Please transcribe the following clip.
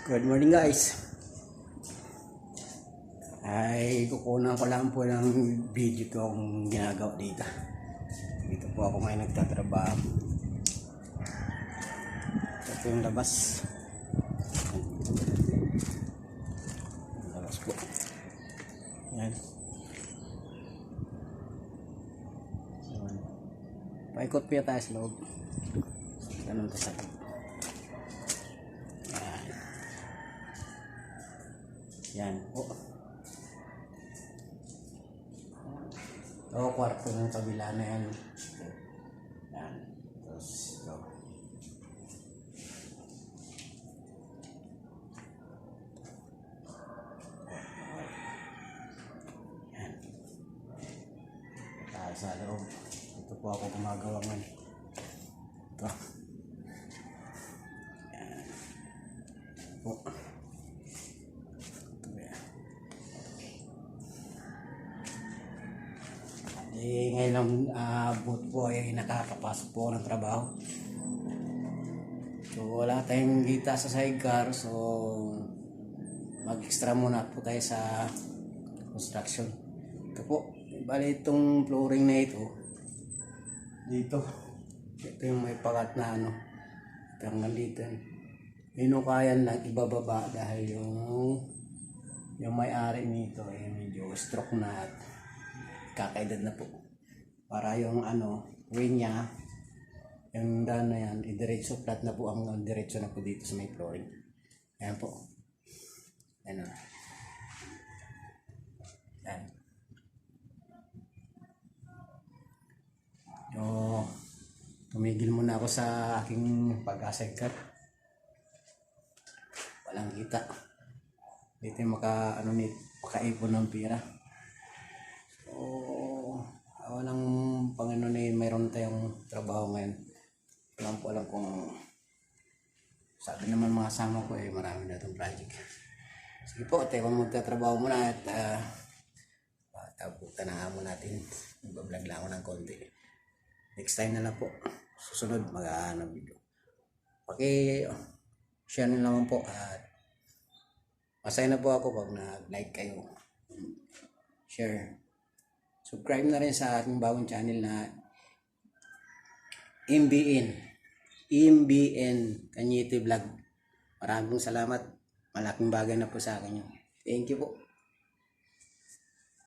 Good morning guys. Ay kukunan ko lang po ng video kong ginagawa dito. Dito po ako ngayon nagtatrabaho. Ito yung labas. Labas po. Yan. Paikot po tayo sa loob. Ganun ka sa loob. Yan po. Ito, kwarto ng kabila na yan. Yan. Tapos ito. Yan. Sa loob. Ito po ako gumagawa ngayon. Ito. Yan. Po. Ngayon buot po ay nakakapasok po ng trabaho. So wala tayong kita sa sidecar, so mag-extra muna po tayo sa construction. Ito po, bali itong flooring na ito dito, ito yung may pakat na hanggang dito. Inukayan lang ibababa dahil yung may-ari nito ay medyo stroke na at kakaedad na po, para yung wing niya, yung daan na yan, idiretso flat na po, ang diretso na po dito sa may flooring. Ayan po. Ayan. Ayan. So, tumigil muna ako sa aking pag-asaykat. Walang kita. Dito yung makaipon ng pira. Walang Panginoon eh, mayroon tayong trabaho ngayon. Alam kung sabi naman mga kasama ko eh, marami na itong project. Sige po, tayo kung magtatrabaho muna at taputan na mo natin. Mag-vlog lang ako ng konti. Next time na lang po. Susunod video. Share nyo naman po at masaya na po ako pag nag-like kayo. Share. Subscribe na rin sa ating bagong channel na MBN Kanyete Vlog. Maraming salamat. Malaking bagay na po sa akin yun. Thank you po.